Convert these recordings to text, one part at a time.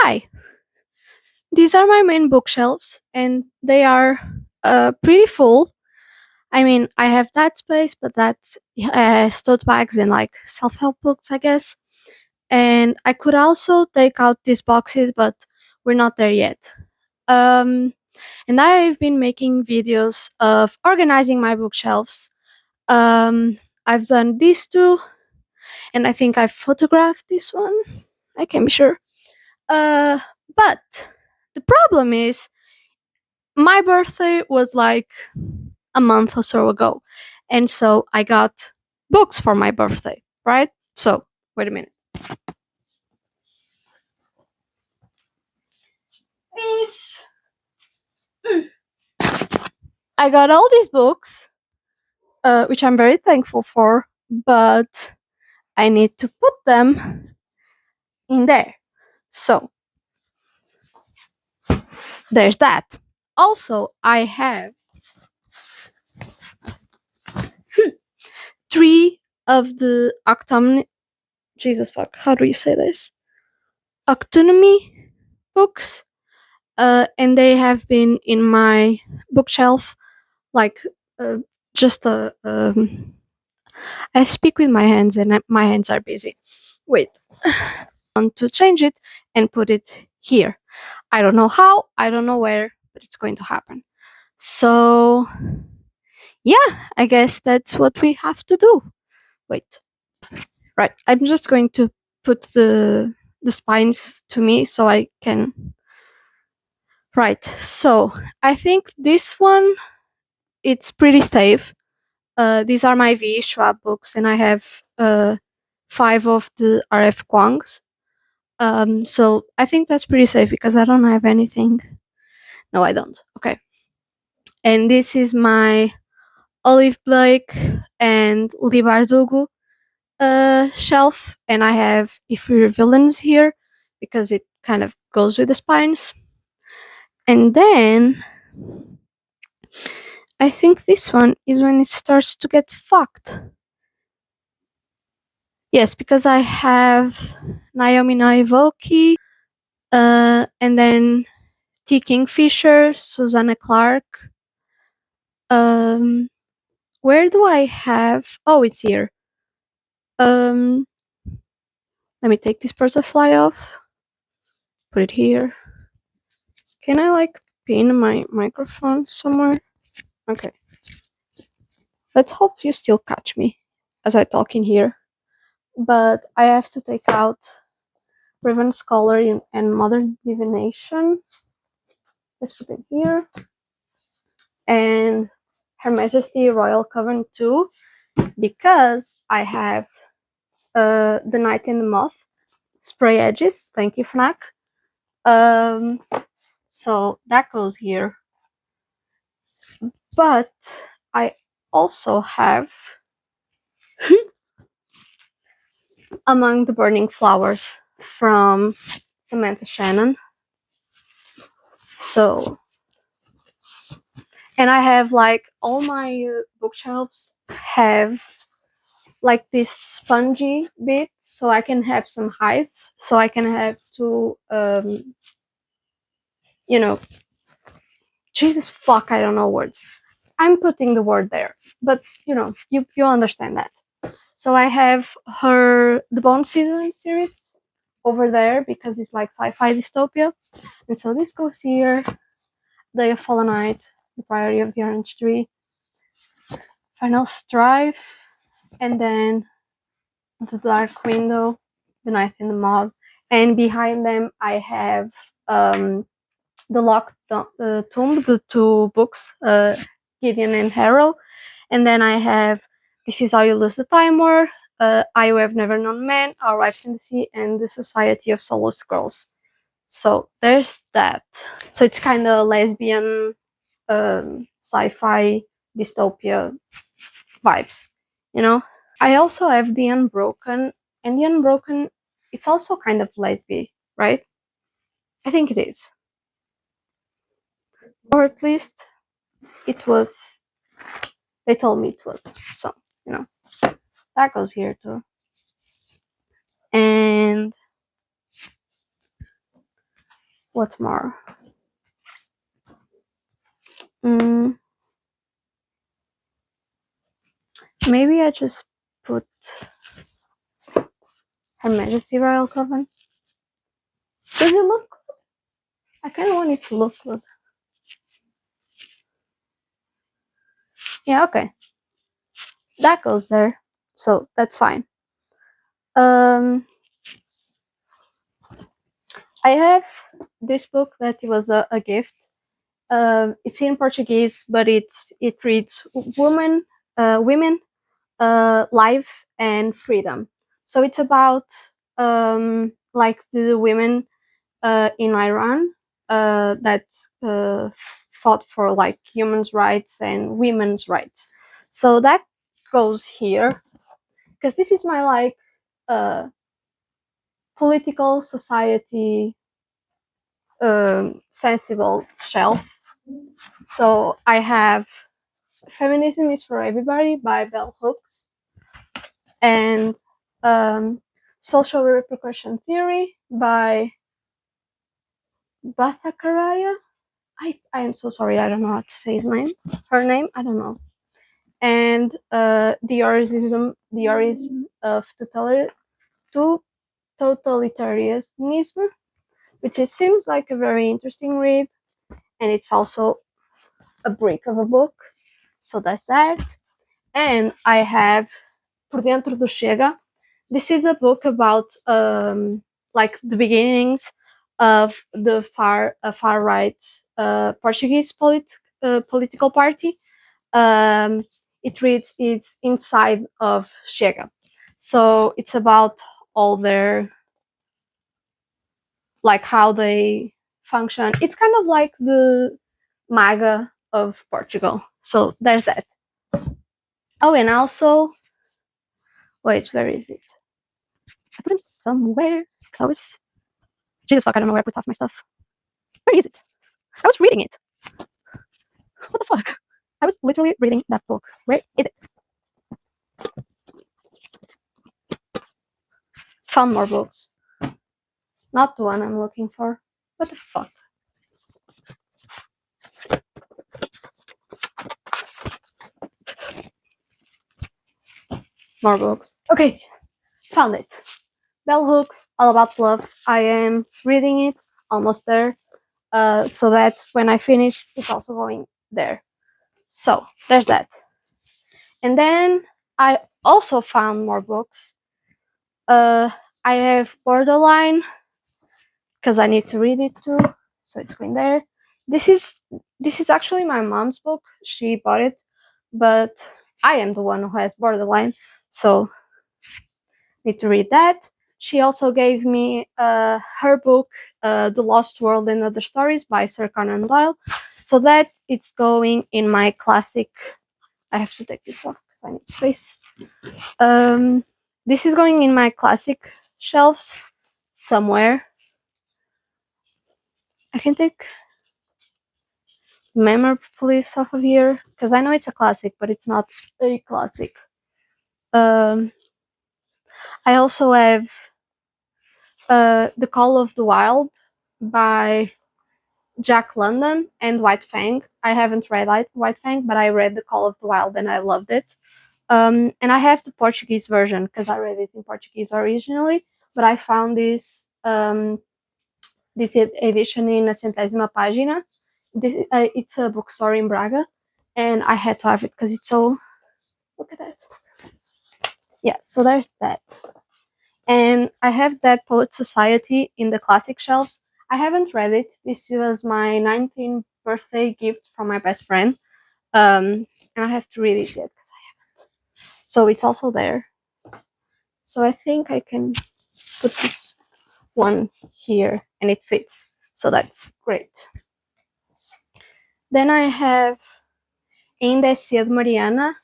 Hi, these are my main bookshelves, and they are pretty full. I mean, I have that space, but that's tote bags and like self help books, I guess. And I could also take out these boxes, but we're not there yet. Um, and I've been making videos of organizing my bookshelves. I've done these two, and I think I've photographed this one. I can't be sure. Uh, but the problem is my birthday was like a month or so ago. And so I got books for my birthday, right? So, wait a minute. These. I got all these books, which I'm very thankful for, but I need to put them in there. So, there's that. Also, I have three of the Jesus fuck, how do you say this? Octonomy books, and they have been in my bookshelf like uh, just a. I speak with my hands, and my hands are busy. Wait, I want to change it and put it here. I don't know how, I don't know where, but it's going to happen. So, yeah, I guess that's what we have to do. Wait, right? I'm just going to put the spines to me so I can. Right. So I think this one it's pretty safe. These are my V Schwab books, and I have 5 of the RF Kwongs. So I think that's pretty safe because I don't have anything. No, I don't. Okay. And this is my Olive Blake and Lee Bardugo shelf, and I have If We're Villains here because it kind of goes with the spines. And then I think this one is when it starts to get fucked. Yes, because I have Naomi Naivoki, and then T. Kingfisher, Susanna Clark. Um, where do I have? Oh, it's here. Um, let me take this butterfly off. Put it here. Can I like pin my microphone somewhere? Okay. Let's hope you still catch me as I talk in here. But I have to take out Riven Scholar and Modern Divination. Let's put it here. And Her Majesty Royal Coven 2 because I have The Night in the Moth spray edges. Thank you, Fnac. So that goes here. But I also have Among the Burning Flowers from Samantha Shannon. So, and I have like all my bookshelves have like this spongy bit so I can have some height, so I can have to you know, Jesus fuck, I don't know words. I'm putting the word there, but you know, you understand that. So I have the Bone Season series over there because it's like sci-fi dystopia, and so this goes here. Day of Fallen Night, The Priory of the Orange Tree, Final Strife, and then The Dark Window, The Night in the Mob, and behind them I have The Locked Tomb, the 2 books, Gideon and Harrow, and then I have This Is How You Lose the Time War, I Who Have Never Known Men, Our Wives in the Sea, and The Society of Soulless Girls. So there's that. So it's kind of lesbian, sci-fi dystopia vibes, you know. I also have The Unbroken, and The Unbroken, it's also kind of lesbian, right? I think it is, or at least it was. They told me it was. So you know, that goes here too. And What more? Mm, maybe I just put Her Majesty Royal Coven. Does it look good? I kind of want it to look good. Yeah, okay. That goes there. So that's fine. Um, I have this book that was a gift. It's in Portuguese, but it reads women, life and freedom. So it's about like the women in Iran that fought for like human rights and women's rights. So that goes here because this is my like political society sensible shelf. So I have Feminism is for Everybody by Bell Hooks and um, Social Repercussion Theory by Bhattacharya. I am so sorry, I don't know how to say his name. Her name, I don't know. And the origin of totalitarianism, which it seems like a very interesting read, and it's also a break of a book. So that's that. And I have Por Dentro do Chega. This is a book about like the beginnings of the far right Portuguese political party. Um, it reads it's inside of Chega, so it's about all their like how they function. It's kind of like the MAGA of Portugal. So there's that. Oh, and also, wait, where is it? I put him somewhere because I was. Jesus fuck, I don't know where I put half my stuff. Where is it? I was reading it. What the fuck? I was literally reading that book. Where is it? Found more books. Not the one I'm looking for. What the fuck? More books. Okay, found it. Bell Hooks, All About Love. I am reading it, almost there. So that when I finish, it's also going there. So there's that. And then I also found more books. I have Borderline because I need to read it too, so it's going there. This is actually my mom's book. She bought it, but I am the one who has Borderline, so need to read that. She also gave me her book, The Lost World and Other Stories by Sir Conan Doyle, so that it's going in my classic. I have to take this off because I need space. This is going in my classic shelves somewhere. I can take Memory Police off of here because I know it's a classic, but it's not a classic. Um, I also have The Call of the Wild by Jack London and White Fang. I haven't read White Fang, but I read The Call of the Wild and I loved it. And I have the Portuguese version because I read it in Portuguese originally, but I found this edition in a centésima página. It's a bookstore in Braga, and I had to have it because it's so. Look at that. Yeah, so there's that. And I have that Poet Society in the classic shelves. I haven't read it. This was my 19th birthday gift from my best friend. And I have to read it yet because I haven't. So it's also there. So I think I can put this one here and it fits. So that's great. Then I have Ainda é Cedo, Mariana.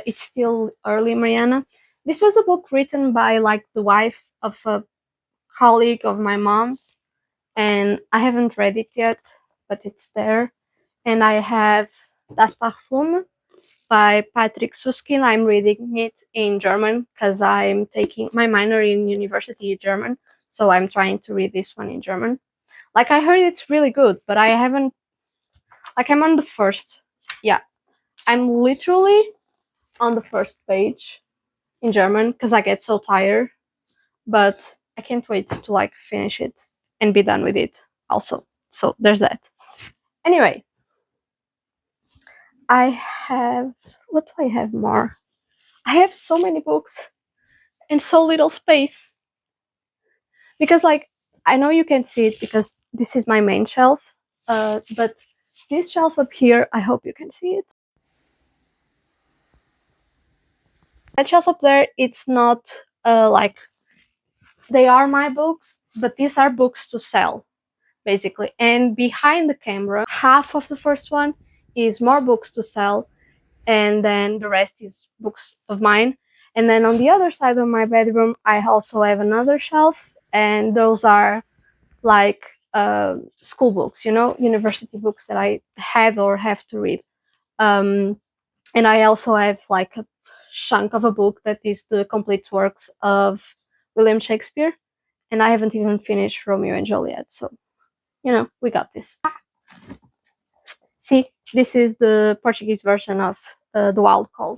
It's still early, Mariana. This was a book written by like the wife of a colleague of my mom's, and I haven't read it yet, but it's there. And I have Das Parfum by Patrick Susskind. I'm reading it in German because I'm taking my minor in university German, so I'm trying to read this one in German. Like I heard it's really good, but I haven't. Like I'm on the first. Yeah, I'm literally on the first page in German because I get so tired. But I can't wait to like finish it and be done with it. Also, so there's that. Anyway, I have. What do I have more? I have so many books and so little space because like I know you can see it because this is my main shelf. But this shelf up here, I hope you can see it. That shelf up there, it's not like they are my books, but these are books to sell basically. And behind the camera, half of the first one is more books to sell, and then the rest is books of mine. And then on the other side of my bedroom, I also have another shelf, and those are like school books, you know, university books that I had or have to read. Um, and I also have like a chunk of a book that is the complete works of William Shakespeare, and I haven't even finished Romeo and Juliet. So, you know, we got this. See, this is the Portuguese version of The Wild Call.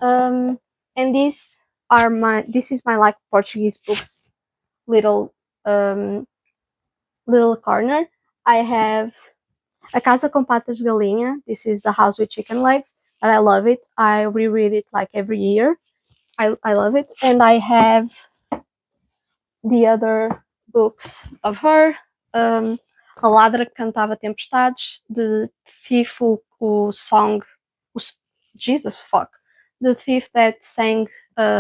Um, and this is my like Portuguese books little um, little corner. I have A Casa com Patas de Galinha. This is The House with Chicken Legs, and I love it. I reread it like every year. I love it. And I have the other books of her. A Ladra que Cantava Tempestades, The Thief who Song, Jesus fuck, The Thief That Sang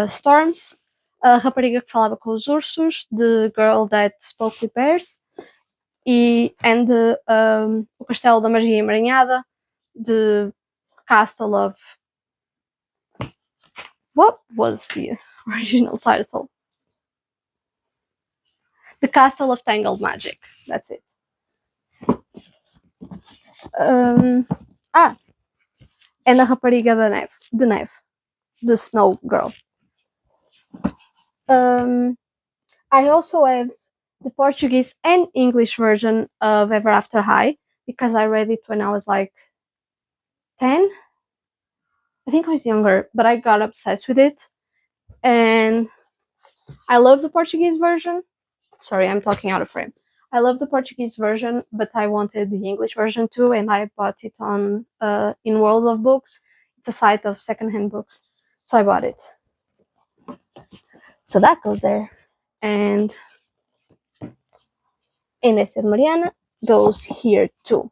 Storms, A Rapariga que Falava com os Ursos, The Girl That Spoke with Bears, and O Castelo da Magia Emaranhada, The Castle of... What was the original title? The Castle of Tangled Magic. That's it. Um, and A Rapariga de Neve, The Snow Girl. I also have the Portuguese and English version of Ever After High because I read it when I was like 10. I think I was younger, but I got obsessed with it. And I love the Portuguese version. Sorry, I'm talking out of frame. I love the Portuguese version, but I wanted the English version too, and I bought it on in World of Books. It's a site of secondhand books, so I bought it. So that goes there, and Inês de Mariana goes here too.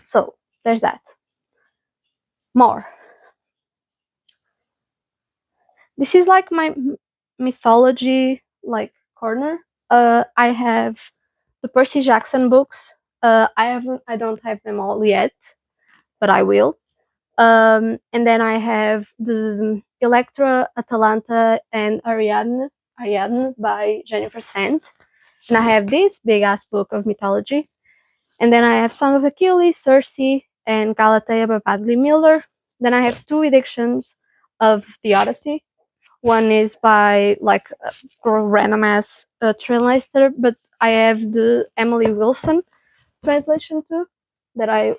So there's that. More. This is like my mythology like corner. I have the Percy Jackson books. I don't have them all yet, but I will. And then I have the Electra, Atalanta, and Ariadne by Jennifer Sand. And I have this big ass book of mythology. And then I have Song of Achilles, Circe, and Galatea by Badley Miller. Then I have two editions of The Odyssey. One is by like a random ass translator, but I have the Emily Wilson translation too that I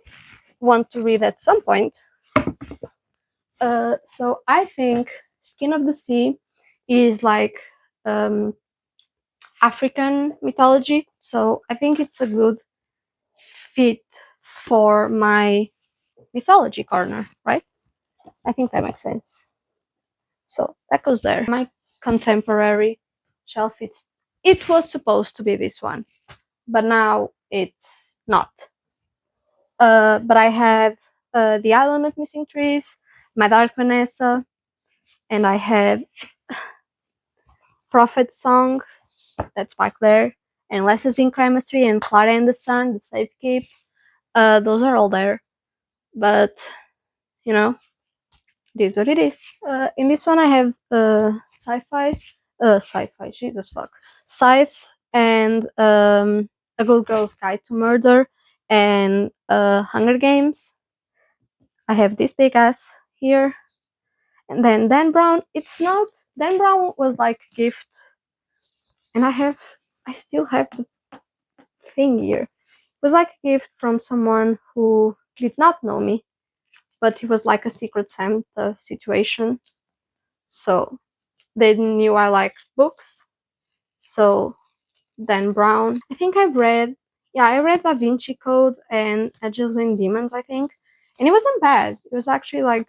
want to read at some point. So I think Skin of the Sea is like African mythology. So I think it's a good fit for my mythology corner, right? I think that makes sense. So that goes there. My contemporary shelf, it was supposed to be this one, but now it's not. But I have The Island of Missing Trees, My Dark Vanessa, and I had Prophet Song, that's back there, and Lessons in Chemistry, and Clara and the Sun, The Safe Keep. Those are all there, but you know, it is what it is. In this one, I have sci-fi, Jesus fuck, Scythe, and A Good Girl's Guide to Murder, and Hunger Games. I have this big ass here, and then Dan Brown. It's not Dan Brown was like a gift, and I still have thing here. It was like a gift from someone who did not know me, but it was like a secret Santa situation. So they knew I liked books. So Dan Brown. I think I read Da Vinci Code and Angels and Demons, I think. And it wasn't bad. It was actually like,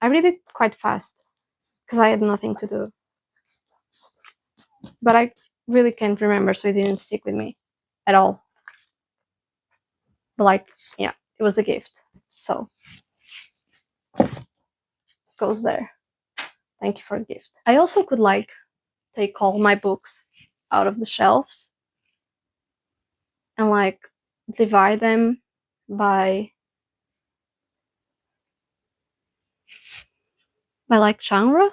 I read it quite fast because I had nothing to do. But I really can't remember, so it didn't stick with me at all. But like, yeah, it was a gift. So, goes there. Thank you for the gift. I also could like take all my books out of the shelves and like divide them by like genre, I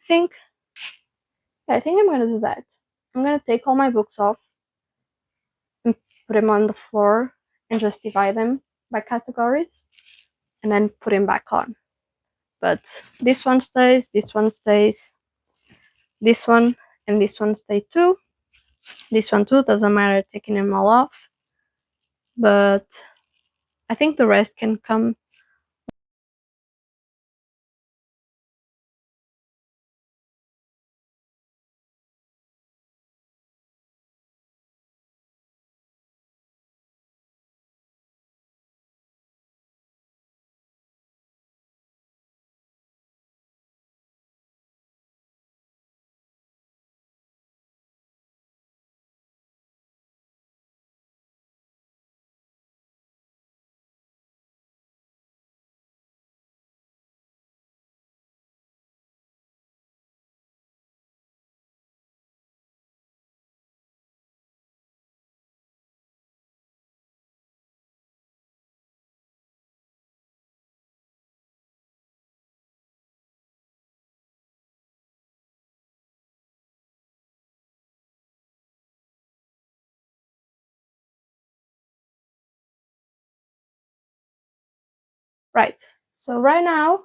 think. Yeah, I think I'm gonna do that. I'm gonna take all my books off and put them on the floor and just divide them by categories and then put them back on. But this one stays, this one stays, this one and this one stay too. This one too, doesn't matter taking them all off. But I think the rest can come. Right. So right now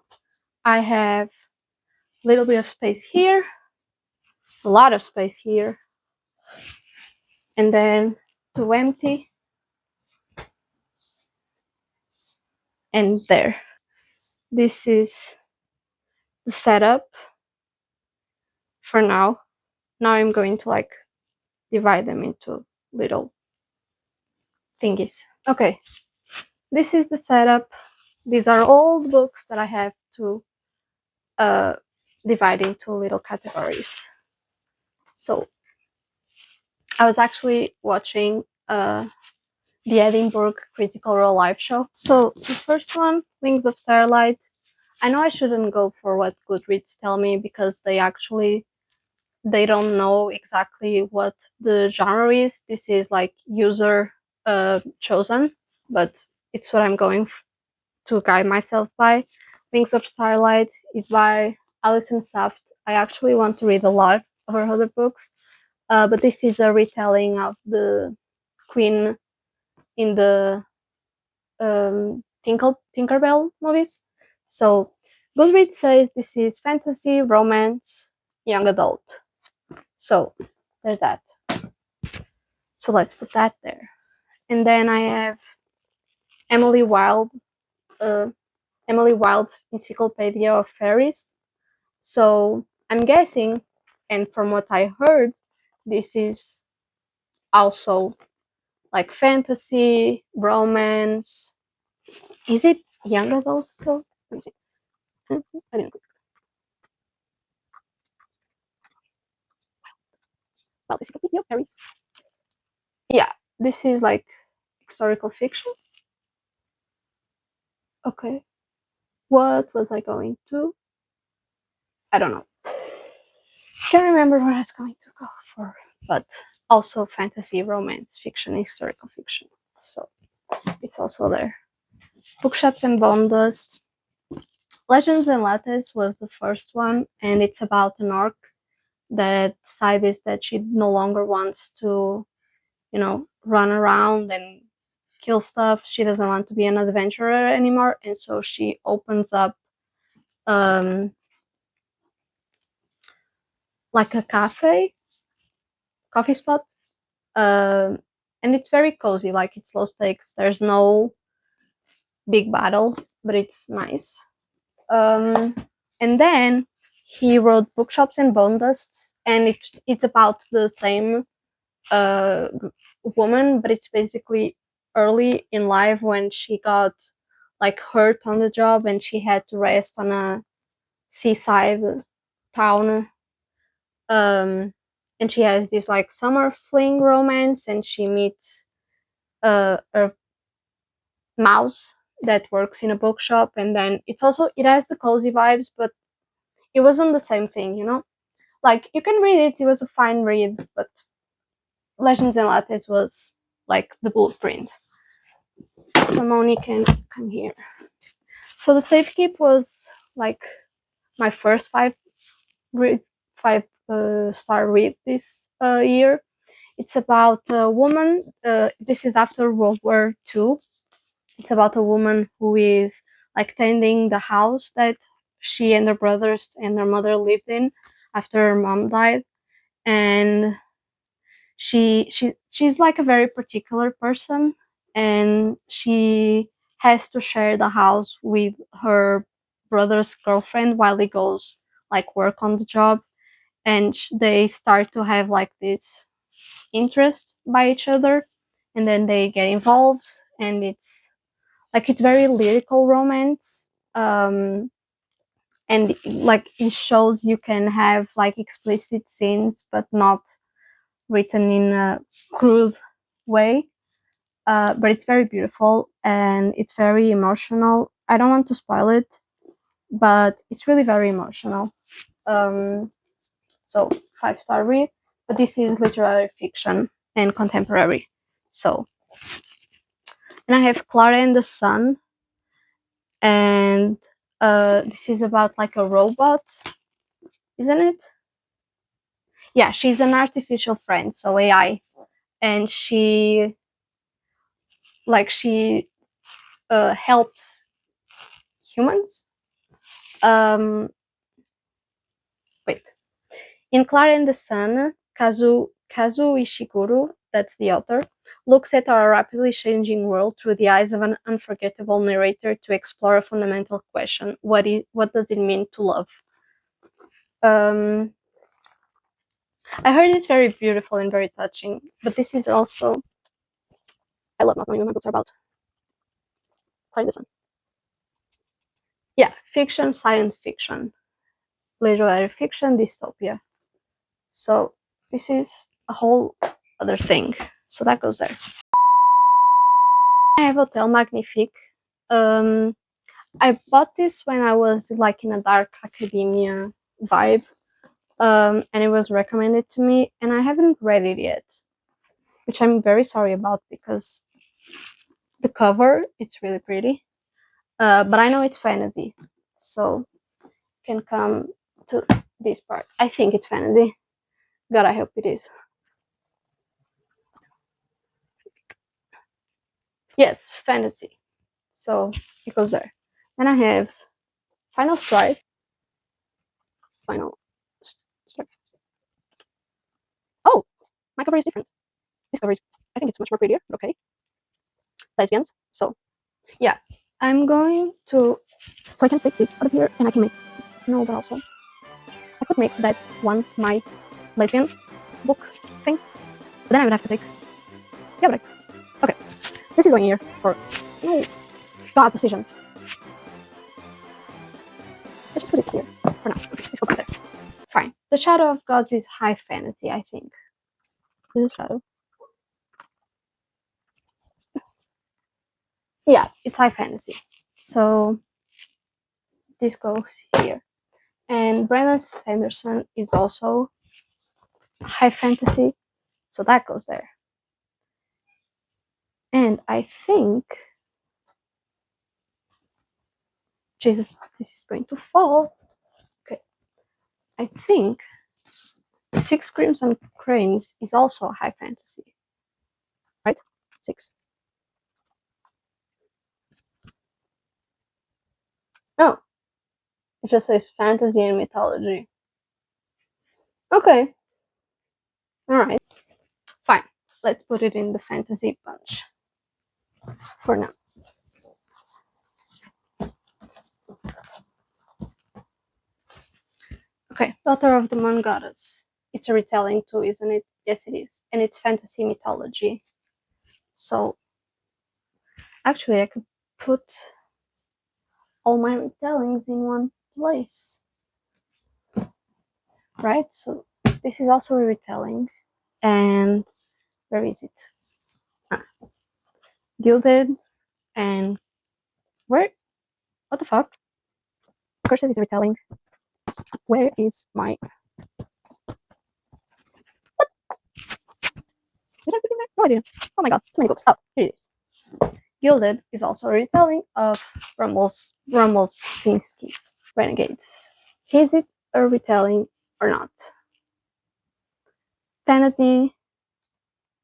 I have a little bit of space here, a lot of space here, and then two empty and there. This is the setup for now. Now I'm going to like divide them into little thingies. Okay, this is the setup. These are all the books that I have to uh, divide into little categories. So I was actually watching the Edinburgh Critical Role live show. So the first one, Wings of Starlight. I know I shouldn't go for what Goodreads tell me because they don't know exactly what the genre is. This is like user chosen, but it's what I'm going to guide myself by. Wings of Starlight is by Alison Saft. I actually want to read a lot of her other books, but this is a retelling of the Queen in the Tinkerbell movies. So Goodreads says this is fantasy, romance, young adult. So there's that. So let's put that there. And then I have Emily Wilde, uh, Emily Wilde's Encyclopedia of Fairies. So I'm guessing, and from what I heard, this is also like fantasy, romance. Is it young adult though? Let me see. I didn't. Well, Encyclopedia of Fairies. Yeah, this is like historical fiction. Okay. What was I going to? I don't know. Can't remember what I was going to go for, but also fantasy, romance, fiction, historical fiction. So it's also there. Bookshops and Bondas. Legends and Lattes was the first one, and it's about an orc that decided that she no longer wants to, run around and kill stuff. She doesn't want to be an adventurer anymore, and so she opens up like a coffee spot and it's very cozy. Like it's low stakes. There's no big battle, but it's nice. Um, and then he wrote Bookshops and Bone Dusts, and it's about the same uh, woman, but it's basically early in life when she got like hurt on the job and she had to rest on a seaside town. Um, and she has this like summer fling romance, and she meets a mouse that works in a bookshop, and then it has the cozy vibes, but it wasn't the same thing, you know. Like you can read it; it was a fine read, but Legends and Lattes was like the blueprint. So Moni can come here. So the Safekeep was like my first read, five star read this year. It's about a woman. This is after World War II. It's about a woman who is like tending the house that she and her brothers and her mother lived in after her mom died, and she's like a very particular person, and she has to share the house with her brother's girlfriend while he goes like work on the job, and they start to have like this interest by each other, and then they get involved, and it's very lyrical romance. And like it shows you can have like explicit scenes but not written in a crude way. But it's very beautiful and it's very emotional. I don't want to spoil it, but it's really very emotional. Um, so 5 star read, but this is literary fiction and contemporary. So, and I have Clara and the Sun, and this is about like a robot, isn't it? Yeah, she's an artificial friend, so AI, and she helps humans. Um, wait, in Clara and the Sun, Kazu Ishiguro, that's the author, looks at our rapidly changing world through the eyes of an unforgettable narrator to explore a fundamental question: what does it mean to love? Um, I heard it's very beautiful and very touching, but this is also I love not knowing what my books are about. Clara and the Sun. Yeah, fiction, science fiction, literary fiction, dystopia. So this is a whole other thing. So that goes there. I have Hotel Magnifique. Um, I bought this when I was like in a dark academia vibe, and it was recommended to me, and I haven't read it yet, which I'm very sorry about because the cover it's really pretty, but I know it's fantasy, so can come to this part. I think it's fantasy. God, I hope it is. Yes, fantasy. So it goes there. Then I have Final Strife. Final Strife. Oh, my cover is different. This cover is, I think it's much more prettier, but okay. Lesbians. So yeah, I'm going to. So I can take this out of here and I can make. No, but also I could make that one my lesbian book thing. But then I would have to take. Yeah, but okay. This is going here for. No, God decisions. Let's just put it here for now. Okay, let's go back there. Fine. The Shadow of Gods is high fantasy, I think. The Shadow. Yeah, it's high fantasy. So this goes here. And Brandon Sanderson is also high fantasy, so that goes there. And I think, Jesus, this is going to fall. Okay, I think Six Crimson Cranes is also high fantasy, right? Six. Oh, it just says fantasy and mythology. Okay, all right, fine. let's put it in the fantasy bunch for now. Okay, Daughter of the Moon Goddess. It's a retelling too, isn't it? Yes, it is. And it's fantasy mythology. So, actually, I could put all my retellings in one place. Right? So, this is also a retelling. And where is it? Gilded and where? What the fuck? Cursed is a retelling. Where is my. Did I put it in there? No, I didn't. Oh my god, too many books. Oh, here it is. Gilded is also a retelling of Rumpelstiltskin Renegades. Is it a retelling or not? Fantasy,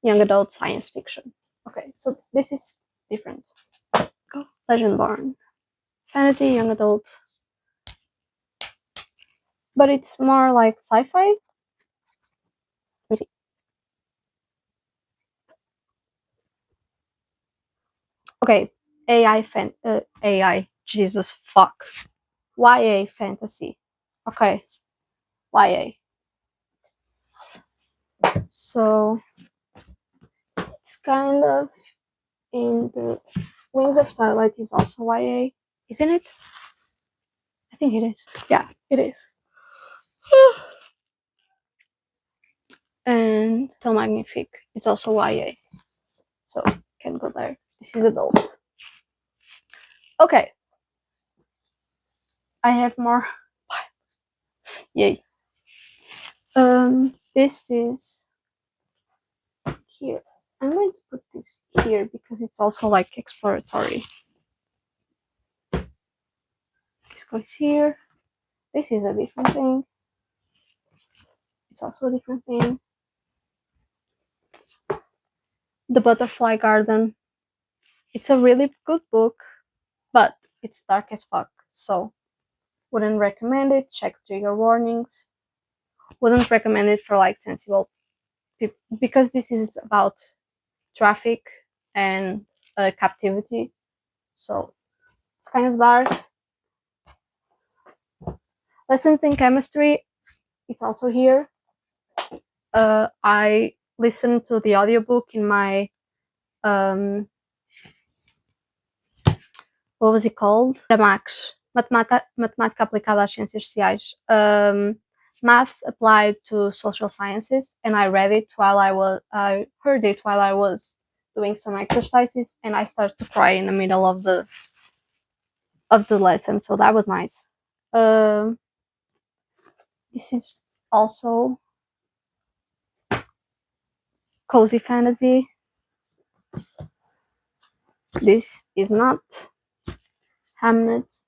young adult, science fiction. Okay, so this is different. Legendborn. Fantasy, young adult. But it's more like sci-fi. Let me see. Okay, AI, Jesus fuck. YA fantasy. Okay, YA. So it's kind of in the Wings of Starlight is also YA, isn't it? I think it is. Yeah, it is. And Tel Magnifique, it's also YA. So can go there. This is adult. Okay. I have more. Yay. This is here. I'm going to put this here because it's also like exploratory. This goes here. This is a different thing. It's also a different thing. The Butterfly Garden. It's a really good book, but it's dark as fuck. So wouldn't recommend it. Check trigger warnings. Wouldn't recommend it for like sensible people because this is about traffic and captivity. So it's kind of dark. Lessons in Chemistry, it's also here. I listened to the audiobook in my what was it called? Max, Matemática Aplicada às Ciências Sociais. Math applied to social sciences, and I heard it while I was doing some exercises, and I started to cry in the middle of the lesson, so that was nice. This is also cozy fantasy. This is not Hamnet.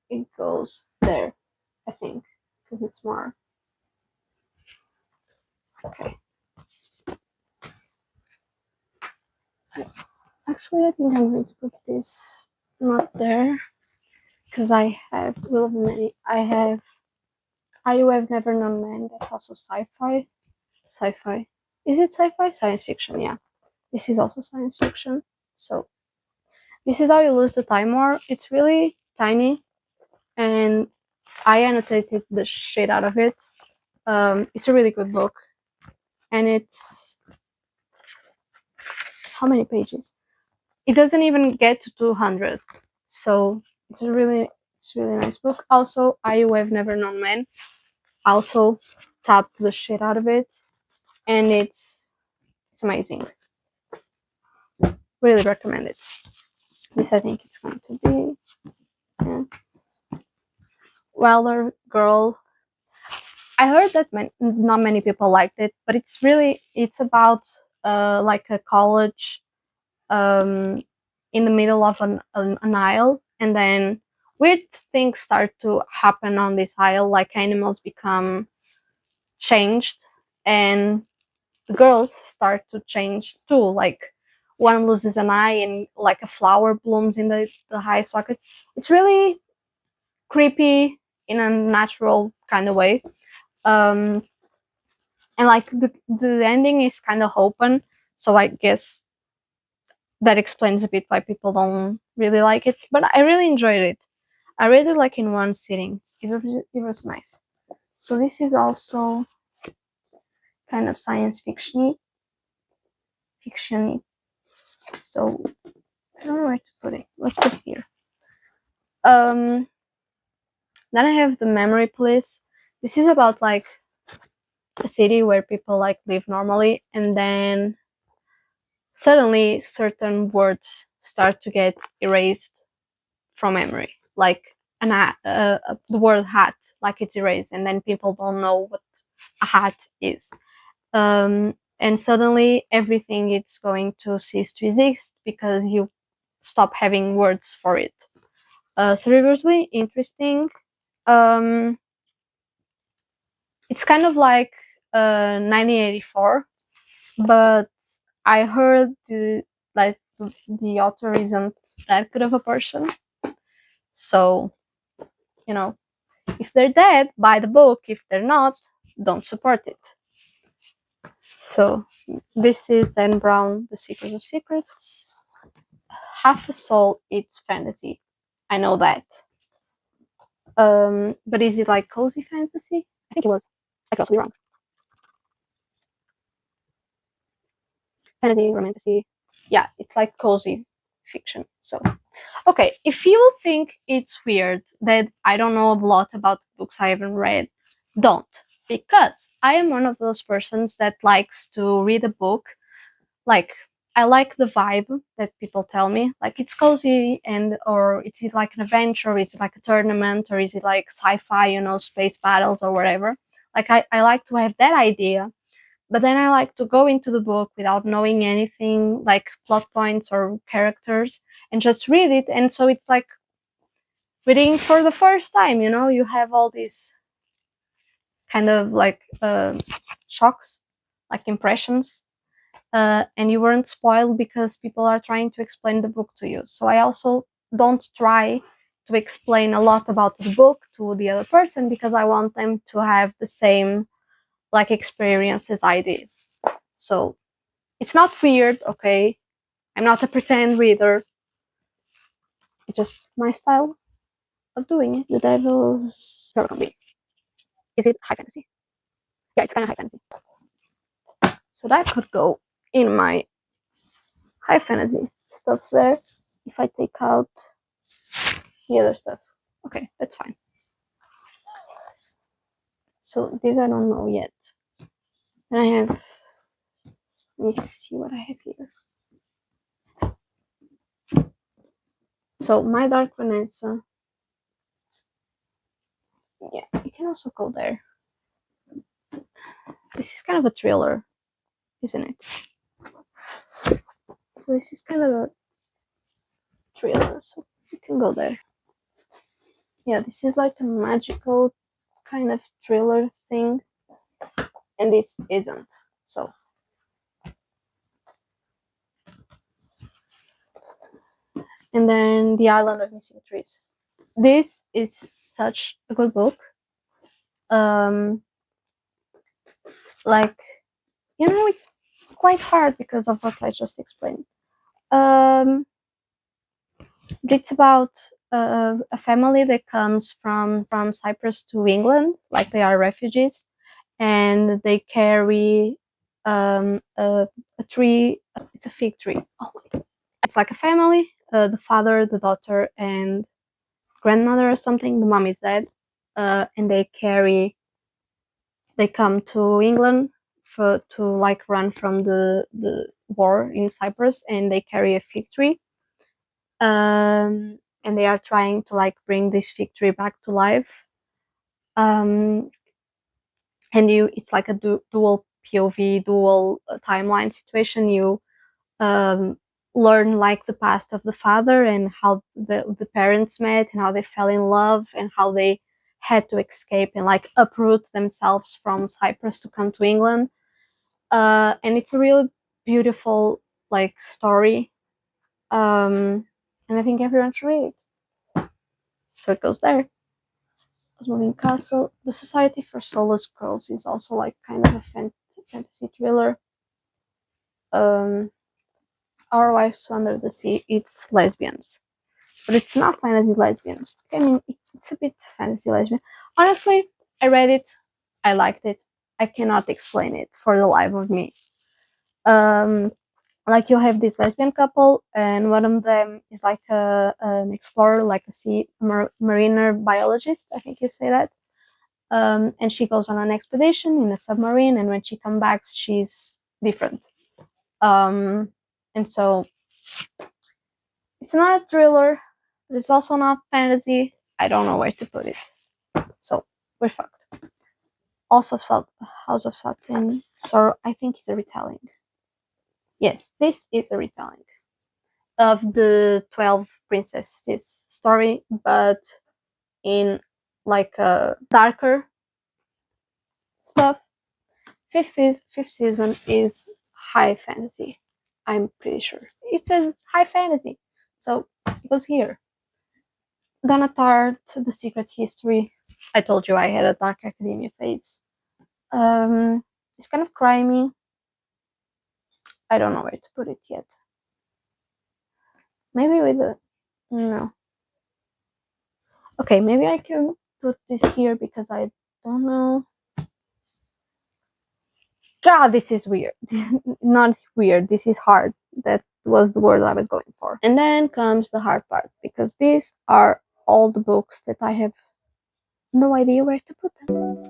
It goes there, I think, because it's more okay. Actually, I think I'm going to put this not there because I have I have I You Have Never Known Man. That's also sci-fi. Sci-fi. Is it sci-fi? Science fiction. Yeah. This is also science fiction. So this is How You Lose the Time War. It's really tiny, and I annotated the shit out of it. It's a really good book, and it's how many pages? It doesn't even get to 200, so it's a really nice book. Also, I You Have Never Known Men. Also, tapped the shit out of it, and it's amazing. Really recommend it. This I think it's going to be. Yeah. Wilder Girl. I heard that not many people liked it, but it's about like a college in the middle of an aisle, and then weird things start to happen on this aisle, like animals become changed, and the girls start to change too. Like one loses an eye, and like a flower blooms in the eye socket. It's really creepy in a natural kind of way. And like the ending is kind of open, So I guess that explains a bit why people don't really like it. But I really enjoyed it. I read it like in one sitting. It was nice. So this is also kind of science fictiony. So I don't know where to put it. Let's put it here. Um, then I have the Memory Police. This is about like a city where people like live normally, and then suddenly certain words start to get erased from memory, like the word hat, like it's erased, and then people don't know what a hat is. And suddenly everything is going to cease to exist because you stop having words for it. So it was really interesting. Um, it's kind of like 1984, but I heard the author isn't that good of a person. So, you know, if they're dead, buy the book. If they're not, don't support it. So this is Dan Brown, The Secret of Secrets. Half a Soul, it's fantasy. I know that. But is it like cozy fantasy? I think it was. I could also be wrong. Fantasy, romantasy. Yeah, it's like cozy fiction. So, okay, if you think it's weird that I don't know a lot about books I haven't read, don't. Because I am one of those persons that likes to read a book. Like, I like the vibe that people tell me. Like, it's cozy, and or is it like an adventure, or is it like a tournament, or is it like sci-fi, space battles or whatever. Like, I like to have that idea, but then I like to go into the book without knowing anything, like plot points or characters, and just read it. And so it's like reading for the first time, you have all these kind of like shocks, like impressions, and you weren't spoiled because people are trying to explain the book to you. So I also don't try to explain a lot about the book to the other person because I want them to have the same like experience as I did. So it's not weird, okay? I'm not a pretend reader. It's just my style of doing it. The Devil's Zombie. Is it high fantasy? Yeah, it's kind of high fantasy. So that could go in my high fantasy stuff there if I take out the other stuff. Okay, that's fine. So this I don't know yet. And I have, let me see what I have here. So My Dark Vanessa. Yeah, you can also go there. This is kind of a thriller, isn't it? So this is kind of a thriller, so you can go there. Yeah, this is like a magical kind of thriller thing, and this isn't. So and then The Island of Missing Trees. This is such a good book. Like, it's quite hard because of what I just explained. It's about a family that comes from Cyprus to England, like they are refugees, and they carry a tree. It's a fig tree. Oh my god! It's like a family. The father, the daughter, and grandmother or something. The mom is dead, and they come to England to like run from the war in Cyprus, and they carry a fig tree. And they are trying to like bring this fig tree back to life. Um, and it's like a dual POV, dual timeline situation. You um, learn like the past of the father and how the parents met and how they fell in love and how they had to escape and like uproot themselves from Cyprus to come to England. And it's a really beautiful like story. And I think everyone should read it. So it goes there. Moving Castle. The Society for Soulless Crows is also like kind of a fantasy thriller. um, Our Wives Under the Sea, it's lesbians. But it's not fantasy lesbians. I mean, it's a bit fantasy lesbian. Honestly, I read it. I liked it. I cannot explain it for the life of me. Um, like you have this lesbian couple, and one of them is like an explorer, like a mariner biologist. I think you say that. And she goes on an expedition in a submarine, and when she comes back, she's different. And so it's not a thriller, but it's also not fantasy. I don't know where to put it. So we're fucked. Also, House of Satin. So I think it's a retelling. Yes, this is a retelling of the 12 Princesses story, but in like a darker stuff. Fifth season is high fantasy. I'm pretty sure it says high fantasy, so it goes here. Donna Tartt, The Secret History. I told you I had a dark academia phase. It's kind of crimey. I don't know where to put it yet. Maybe with a no. Okay, maybe I can put this here because I don't know. God, this is weird. Not weird. This is hard. That was the word I was going for. And then comes the hard part because these are all the books that I have no idea where to put them.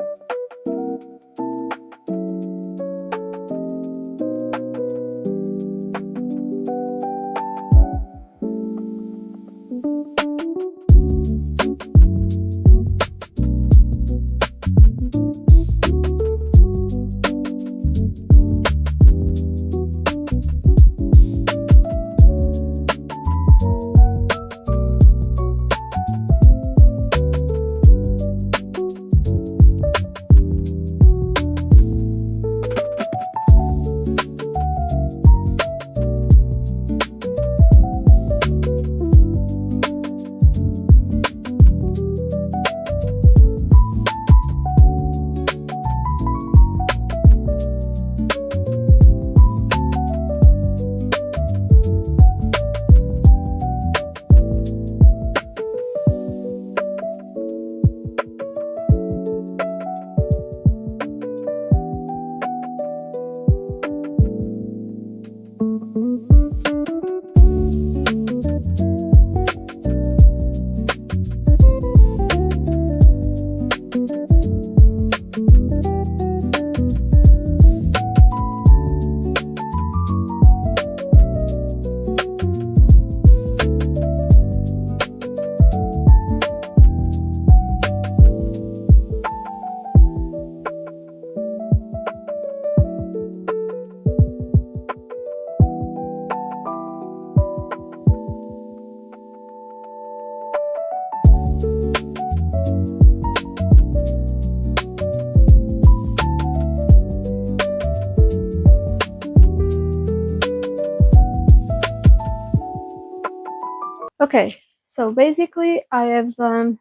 Okay, so basically I have done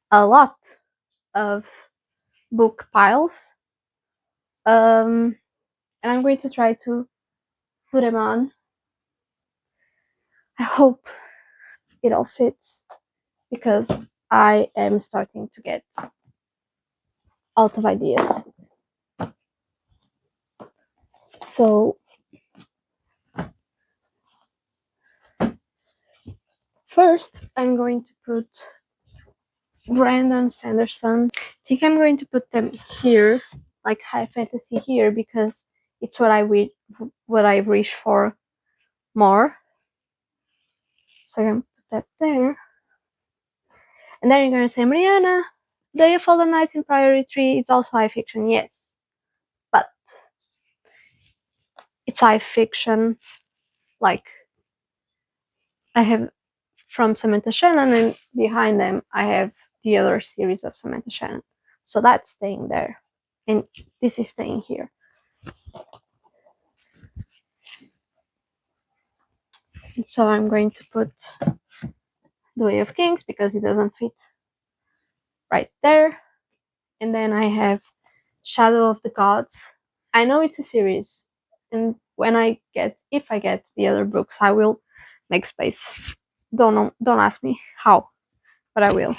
a lot of book piles. And I'm going to try to put them on. I hope it all fits because I am starting to get out of ideas. So first I'm going to put Brandon Sanderson. I think I'm going to put them here, like high fantasy here, because it's what I wish for more. So I'm gonna put that there. And then you're gonna say, Mariana, Day of All the Night in Priority 3, it's also high fiction, yes. But it's high fiction, like I have from Samantha Shannon, and behind them I have the other series of Samantha Shannon. So that's staying there. And this is staying here. And so I'm going to put The Way of Kings because it doesn't fit right there. And then I have Shadow of the Gods. I know it's a series, and if I get the other books, I will make space. Don't ask me how, but I will.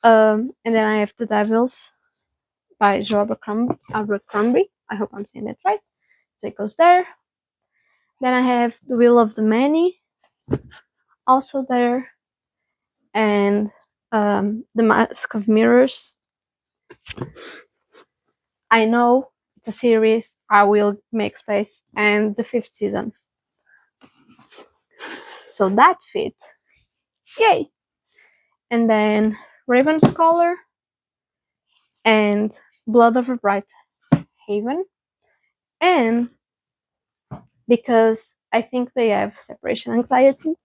And then I have The Devils by Joe Abercrombie. I hope I'm saying that right. So it goes there. Then I have The Will of the Many, also there, and The Mask of Mirrors. I know it's a series. I will make space, and the 5th season. So that fit. Yay! And then Raven Scholar and Blood of a Bright Haven. And because I think they have separation anxiety,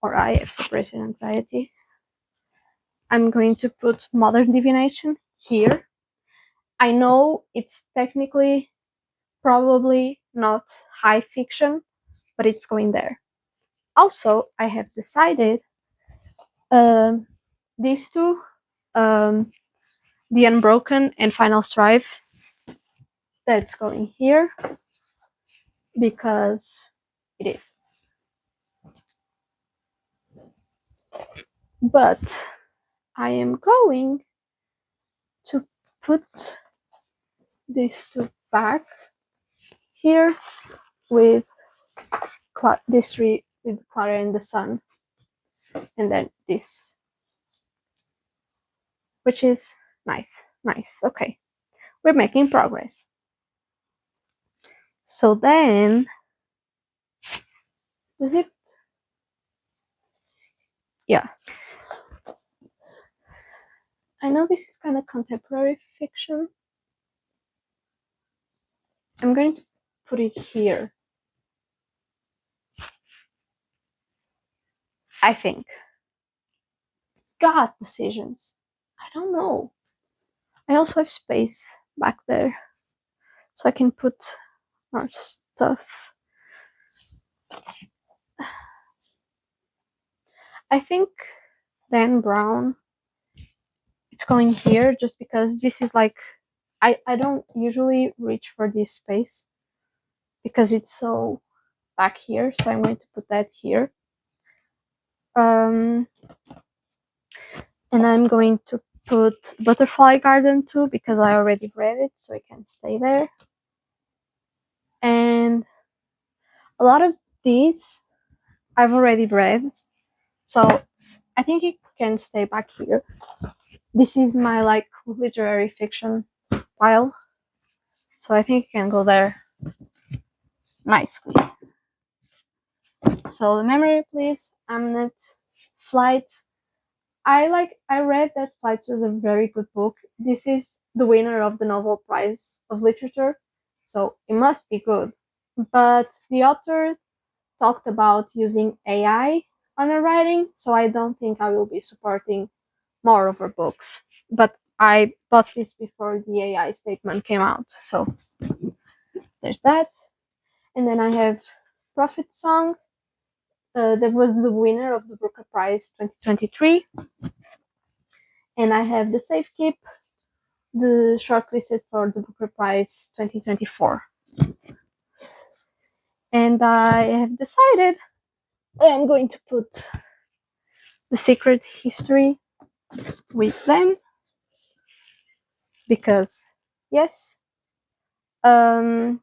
or I have separation anxiety, I'm going to put Modern Divination here. I know it's technically probably not high fiction, but it's going there. Also, I have decided these two, The Unbroken and Final Strife, that's going here because it is. But I am going to put these two back here with this tree with Clara and the Sun, and then this, which is nice. Okay, we're making progress. So then, is it? Yeah. I know this is kind of contemporary fiction. I'm going to put it here. I think. God, decisions. I don't know. I also have space back there, so I can put more stuff. I think Dan Brown, it's going here just because this is like, I don't usually reach for this space because it's so back here, so I'm going to put that here. And I'm going to put Butterfly Garden too because I already read it, so it can stay there. And a lot of these I've already read, so I think it can stay back here. This is my like literary fiction pile, so I think it can go there nicely. So The Memory Please, Amnet, Flights. I read that Flights was a very good book. This is the winner of the Nobel Prize of Literature, so it must be good. But the author talked about using AI on her writing, so I don't think I will be supporting more of her books. But I bought this before the AI statement came out, so there's that. And then I have Prophet Song. That was the winner of the Booker Prize 2023. And I have The Safe Keep, the shortlisted for the Booker Prize 2024. And I have decided I am going to put The Secret History with them because, yes. And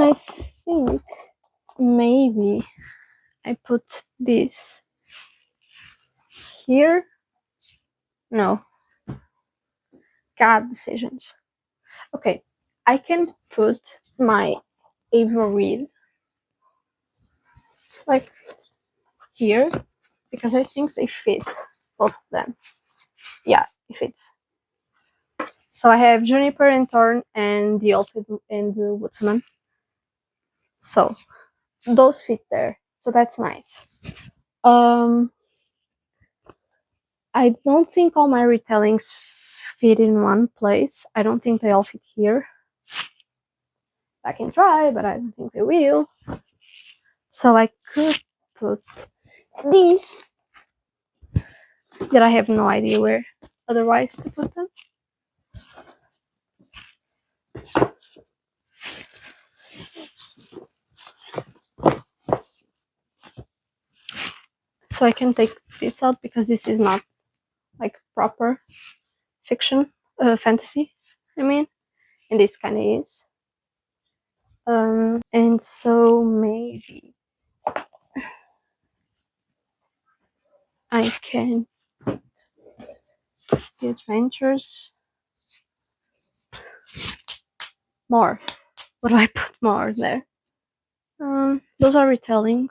I think maybe I put this here. No. God, decisions. Okay, I can put my Ava Reed like here because I think they fit, both of them. Yeah, it fits. So I have Juniper and Thorn and the Orchid and the Woodsman. So those fit there. So that's nice. I don't think all my retellings fit in one place. I don't think they all fit here. I can try, but I don't think they will. So I could put these that I have no idea where otherwise to put them. So I can take this out because this is not like proper fiction, fantasy, I mean, and this kind of is. And so maybe I can put the adventures more. What do I put more there? Those are retellings.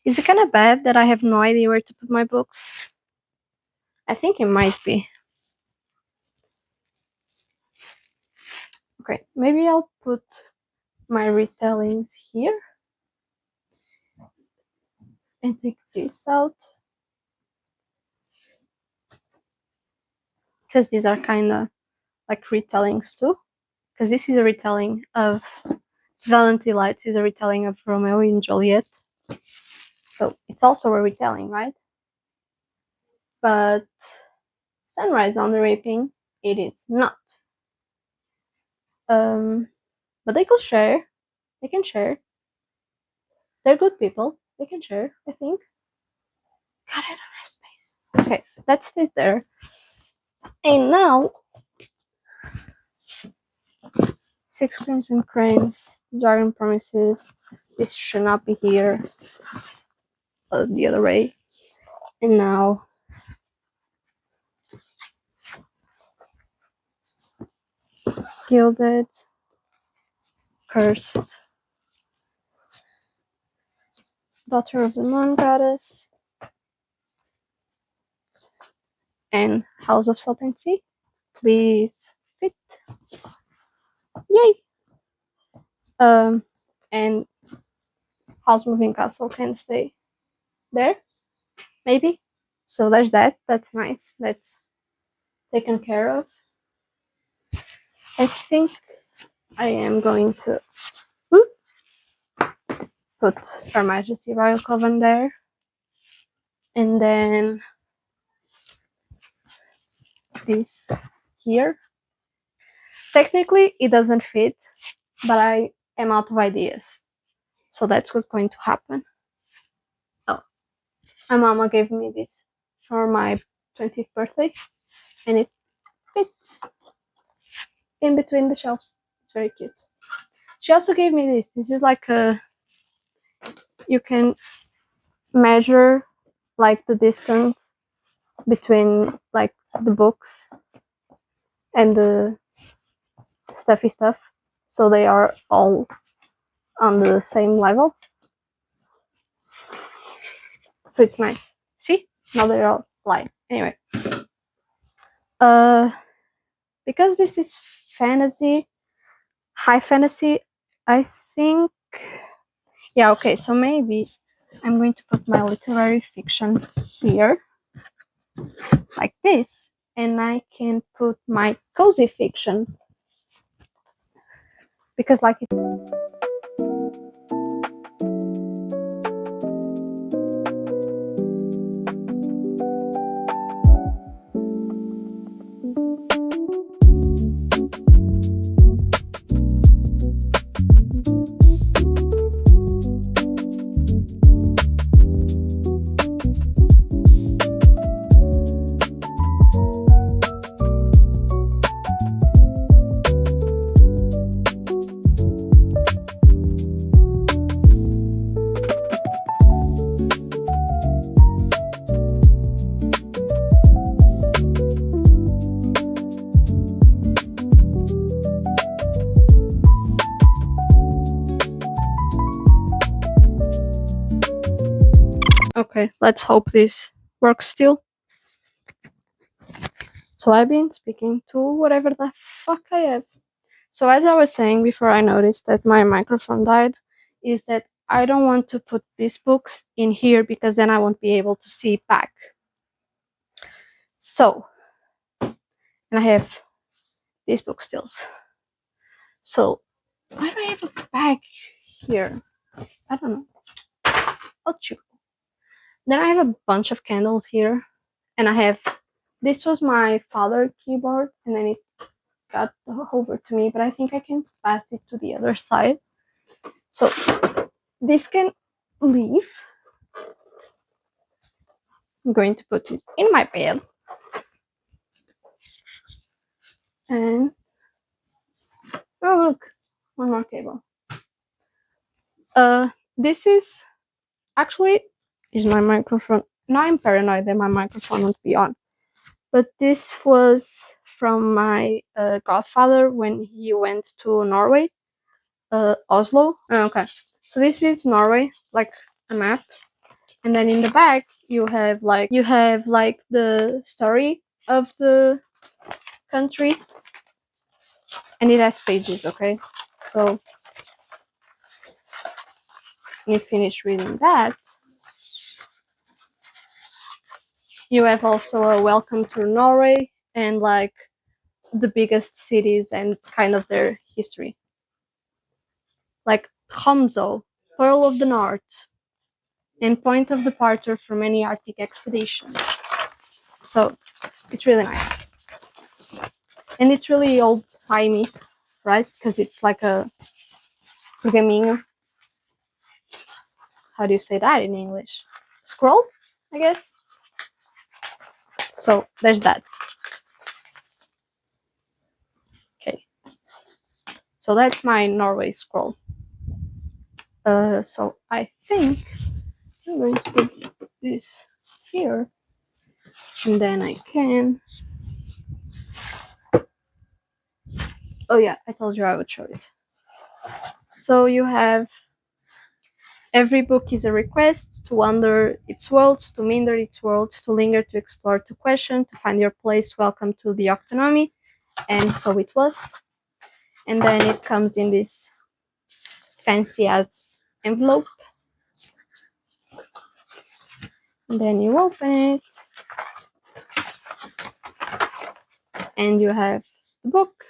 Is it kind of bad that I have no idea where to put my books? I think it might be. Okay, maybe I'll put my retellings here and take this out because these are kind of like retellings too. Because this is a retelling of Valentine Lights is a retelling of Romeo and Juliet, so it's also a retelling, right? But Sunrise on the Reaping, it is not. But they could share. They can share. They're good people. They can share, I think. God, I don't have space. Okay, that stays there. And now, Six Crimson Cranes, Dragon Promises. This should not be here. The other way. And now, Gilded, Cursed, Daughter of the Moon Goddess, and House of Salt and Sea. Please fit. Yay! And House Moving Castle can stay there, maybe. So there's that. That's nice. That's taken care of. I think I am going to put Her Majesty Royal Coven there. And then this here. Technically, it doesn't fit, but I am out of ideas. So that's what's going to happen. Oh, my mama gave me this for my 20th birthday, and it fits in between the shelves. It's very cute. She also gave me this. This is like a, you can measure like the distance between like the books and the stuffy stuff, so they are all on the same level. So it's nice. See? Now they're all aligned. Anyway. Because this is fantasy, high fantasy, I think, yeah, okay, so maybe I'm going to put my literary fiction here, like this, and I can put my cozy fiction, because like it. Okay, let's hope this works still. So I've been speaking to whatever the fuck I have. So as I was saying before I noticed that my microphone died, is that I don't want to put these books in here because then I won't be able to see back. So, and I have these book stills. So, why do I have a bag here? I don't know. I'll chew. Then I have a bunch of candles here, and I have, this was my father's keyboard, and then it got over to me, but I think I can pass it to the other side. So this can leave. I'm going to put it in my bed. And oh look, one more cable. This is actually is my microphone. Now I'm paranoid that my microphone won't be on. But this was from my godfather when he went to Norway, Oslo. Okay, so this is Norway, like a map, and then in the back you have like the story of the country, and it has pages. Okay, so when you finish reading that, you have also a welcome to Norway and like the biggest cities and kind of their history. Like Tromso, Pearl of the North, and point of departure for many Arctic expeditions. So it's really nice. And it's really old-timey, right? Because it's like a pergaminho. How do you say that in English? Scroll, I guess. So there's that. Okay. So that's my Norway scroll. So I think I'm going to put this here, and then I can. Oh yeah, I told you I would show it. So you have every book is a request to wander its worlds, to minder its worlds, to linger, to explore, to question, to find your place. Welcome to the Octonomy, and so it was. And then it comes in this fancy ass envelope. And then you open it, and you have the book,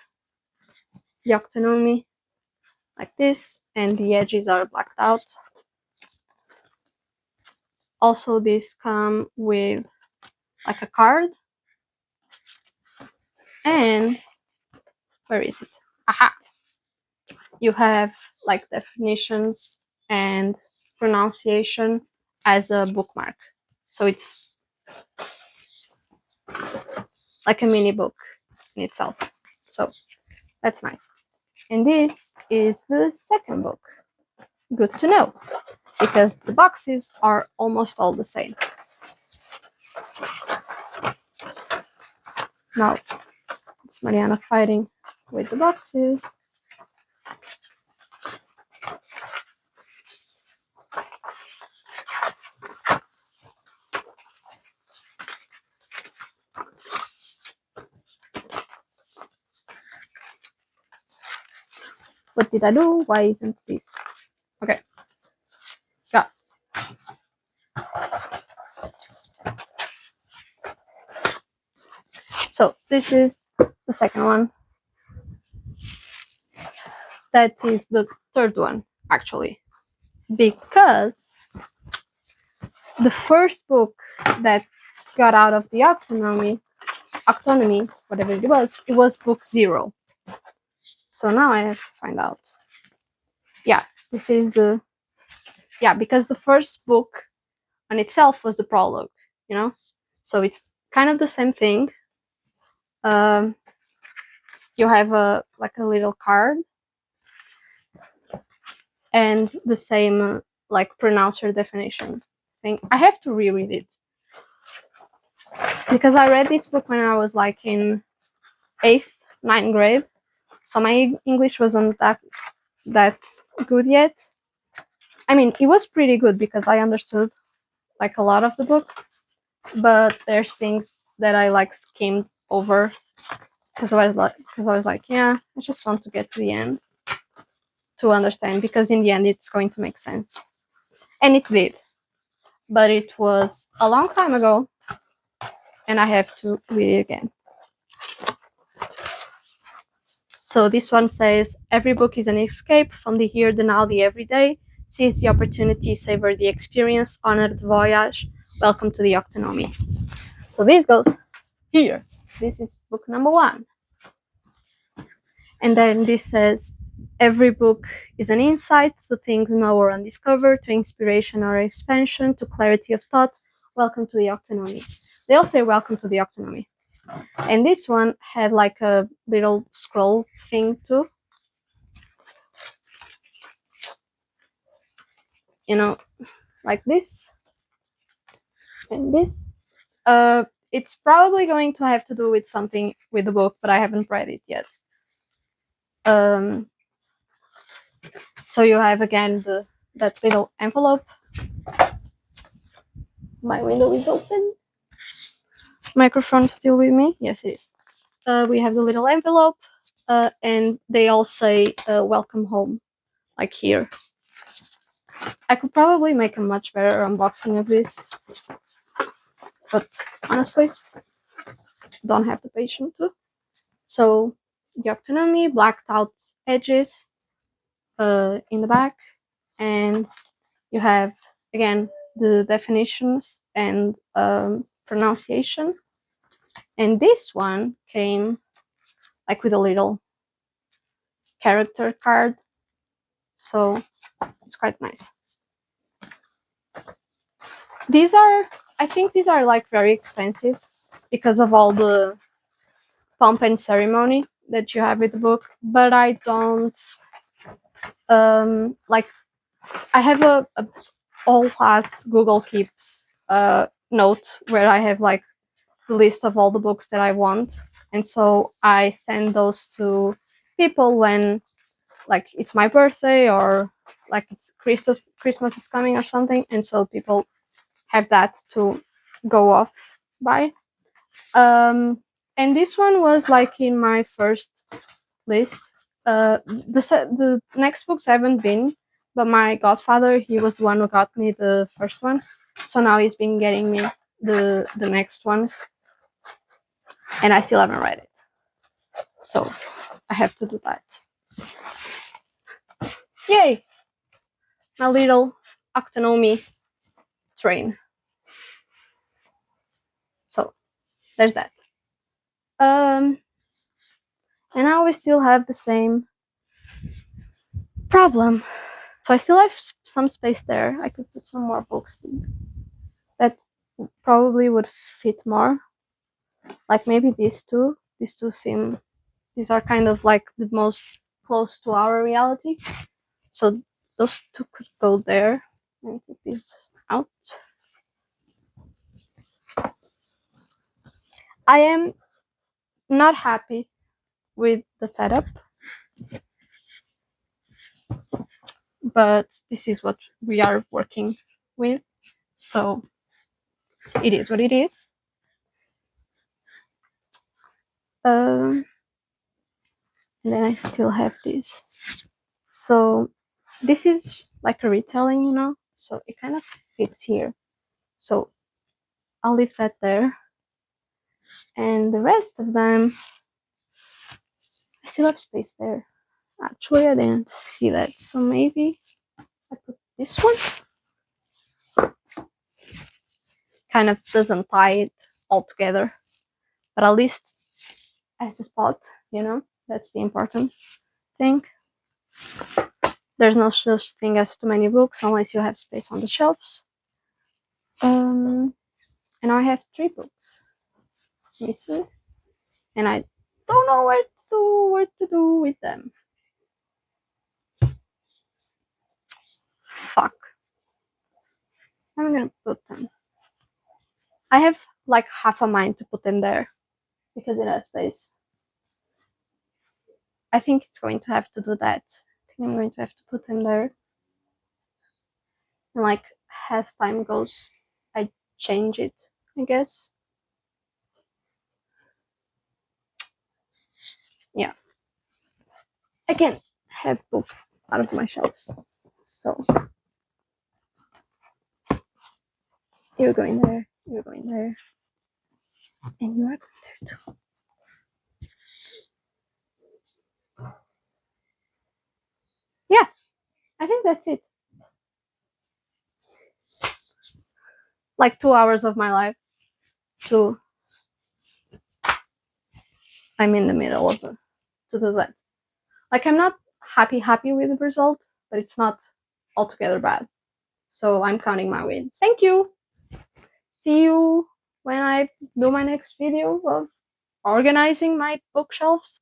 the Octonomy, like this, and the edges are blacked out. Also, these come with like a card, and where is it? Aha! You have like definitions and pronunciation as a bookmark. So it's like a mini book in itself. So that's nice. And this is the second book. Good to know, because the boxes are almost all the same. Now, it's Mariana fighting with the boxes. What did I do? Why isn't this? Okay. Got it. So this is the second one. That is the third one, actually. Because the first book that got out of the Octonomy, whatever it was book 0. So now I have to find out. Yeah, this is the... Yeah, because the first book on itself was the prologue, you know? So it's kind of the same thing. You have a little card and the same like pronouncer definition thing. I have to reread it because I read this book when I was like in 8th, 9th grade. So my English wasn't that good yet. I mean, it was pretty good because I understood like a lot of the book, but there's things that I like skimmed over because I was like, yeah, I just want to get to the end to understand, because in the end it's going to make sense, and it did. But it was a long time ago, and I have to read it again. So this one says, every book is an escape from the here, the now, the everyday. Seize the opportunity, savor the experience, honor the voyage. Welcome to the Octonomy. So this goes here. This is book number 1. And then this says, Every book is an insight to things known or undiscovered, to inspiration or expansion, to clarity of thought. Welcome to the Octonomy. They all say welcome to the Octonomy. And this one had like a little scroll thing too. You know, like this and this. It's probably going to have to do with something with the book, but I haven't read it yet. So you have again that little envelope. My window is open. Microphone still with me? Yes, it is. We have the little envelope, and they all say welcome home, like here. I could probably make a much better unboxing of this, but honestly, don't have the patience to. So, the Octonomy, blacked out edges in the back, and you have, again, the definitions and pronunciation. And this one came like with a little character card, so it's quite nice. These are, I think these are like very expensive because of all the pomp and ceremony that you have with the book, but I don't like. I have a all class Google Keeps note where I have like the list of all the books that I want, and so I send those to people when like it's my birthday or like it's Christmas is coming or something, and so people have that to go off by. And this one was like in my first list. The next books haven't been, but my godfather, he was the one who got me the first one, so now he's been getting me the next ones, and I still haven't read it, so I have to do that. Yay! My little Octonomy train. So there's that. And now we still have the same problem. So I still have some space there. I could put some more books that probably would fit more. Like maybe these two. These are kind of like the most close to our reality. So those two could go there. Let me take these out. I am not happy with the setup, but this is what we are working with. So it is what it is. And then I still have this. So this is like a retelling, you know, so it kind of fits here. So I'll leave that there. And the rest of them, I still have space there. Actually, I didn't see that. So maybe I put this one. Kind of doesn't tie it all together, but at least as a spot, you know, that's the important thing. There's no such thing as too many books unless you have space on the shelves. And I have 3 books. Let me see. And I don't know what to do with them. Fuck. I'm gonna put them. I have like half a mind to put them there because it has space. I think it's going to have to do that. I think I'm going to have to put them there. And like as time goes, I change it, I guess. Yeah. I can have books out of my shelves. So you're going there, you're going there, and you are going there too. Yeah, I think that's it. Like 2 hours of my life to I'm in the middle of it to do that. Like I'm not happy with the result, but it's not altogether bad. So I'm counting my wins. Thank you. See you when I do my next video of organizing my bookshelves.